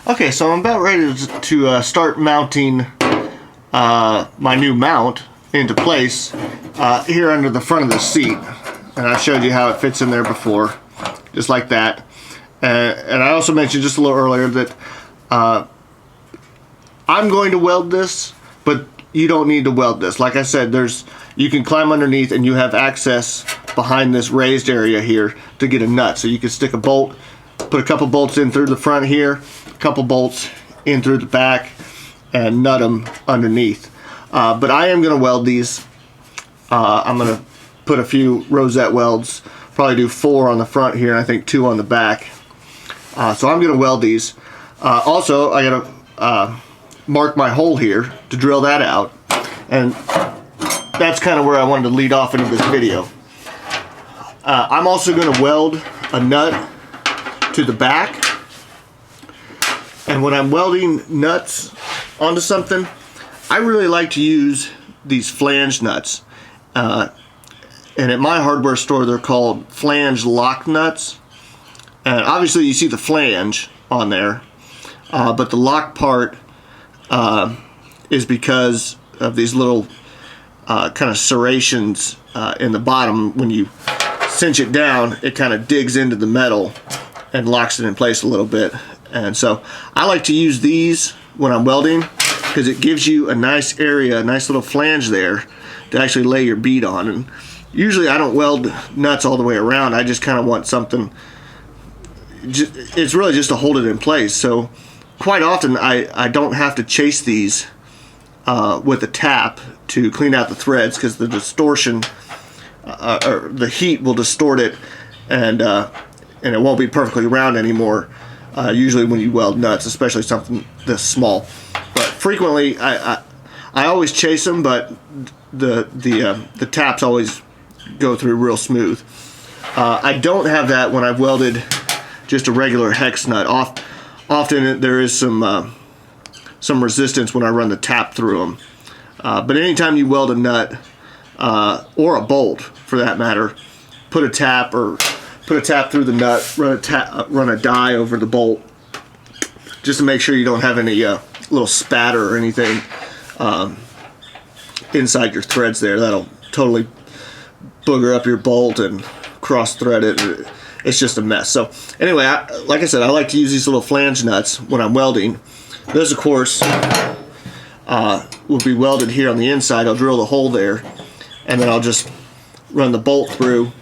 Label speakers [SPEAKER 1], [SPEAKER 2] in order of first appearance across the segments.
[SPEAKER 1] Okay, so I'm about ready to start mounting my new mount into place here under the front of the seat. And I showed you how it fits in there before, just like that. And I also mentioned just a little earlier that I'm going to weld this, but you don't need to weld this. Like I said, you can climb underneath and you have access behind this raised area here to get a nut. So you can stick a bolt, put a couple bolts in through the front here, a couple bolts in through the back, and nut them underneath. But I am going to weld these. I'm going to put a few rosette welds, probably do 4 on the front here, and I think 2 on the back. So I'm going to weld these. Also, I got to mark my hole here to drill that out, and that's kind of where I wanted to lead off into this video. I'm also going to weld a nut to the back, and when I'm welding nuts onto something, I really like to use these flange nuts, and at my hardware store they're called flange lock nuts, and obviously you see the flange on there, but the lock part is because of these little kind of serrations in the bottom. When you cinch it down, it kind of digs into the metal and locks it in place a little bit. And so I like to use these when I'm welding because it gives you a nice area, a nice little flange there to actually lay your bead on. And usually I don't weld nuts all the way around. I just kind of want something, it's really just to hold it in place. So quite often I don't have to chase these with a tap to clean out the threads, because the distortion or the heat will distort it, and it won't be perfectly round anymore. Usually when you weld nuts, especially something this small. But frequently I always chase them, but the taps always go through real smooth. I don't have that when I've welded just a regular hex nut. Often there is some resistance when I run the tap through them. But anytime you weld a nut, or a bolt for that matter, put a tap through the nut, run a die over the bolt, just to make sure you don't have any little spatter or anything inside your threads there. That'll totally booger up your bolt and cross thread it. It's just a mess. So anyway, like I said, I like to use these little flange nuts when I'm welding. This, of course, will be welded here on the inside. I'll drill the hole there, and then I'll just run the bolt through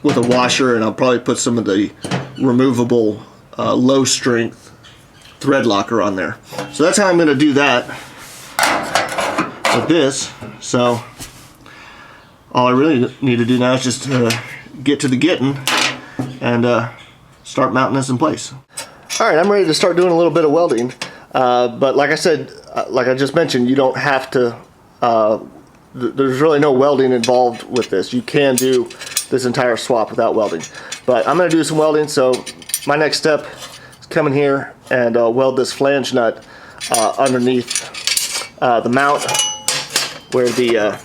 [SPEAKER 1] with a washer, and I'll probably put some of the removable low strength thread locker on there. So that's how I'm going to do that with this. So all I really need to do now is just get to the getting and start mounting this in place. Alright, I'm ready to start doing a little bit of welding, but like I said, like I just mentioned, you don't have to, there's really no welding involved with this. You can do this entire swap without welding, but I'm going to do some welding. So my next step is come in here and weld this flange nut underneath the mount where the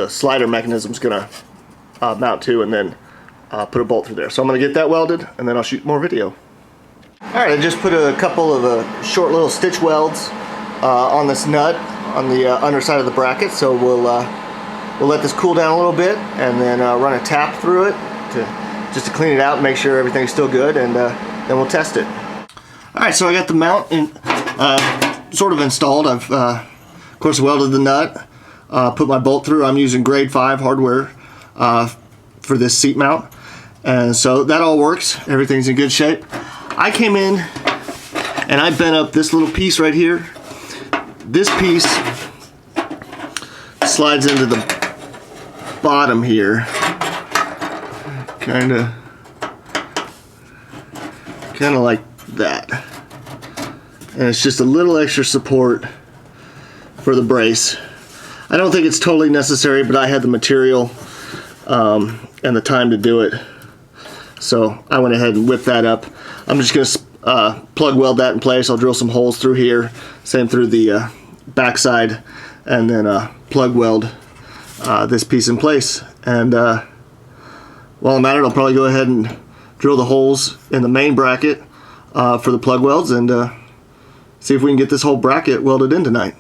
[SPEAKER 1] slider mechanism is going to mount to, and then put a bolt through there. So I'm going to get that welded, and then I'll shoot more video. Alright, I just put a couple of short little stitch welds on this nut on the underside of the bracket. So we'll let this cool down a little bit, and then run a tap through it just to clean it out and make sure everything's still good, and then we'll test it. Alright, so I got the mount sort of installed. I've of course welded the nut, put my bolt through. I'm using grade 5 hardware for this seat mount, and so that all works. Everything's in good shape. I came in and I bent up this little piece right here. This piece slides into the bottom here, kind of like that, and it's just a little extra support for the brace. I don't think it's totally necessary, but I had the material and the time to do it, so I went ahead and whipped that up. I'm just going to plug weld that in place. I'll drill some holes through here, same through the backside, and then plug weld this piece in place. And while I'm at it, I'll probably go ahead and drill the holes in the main bracket for the plug welds and see if we can get this whole bracket welded in tonight.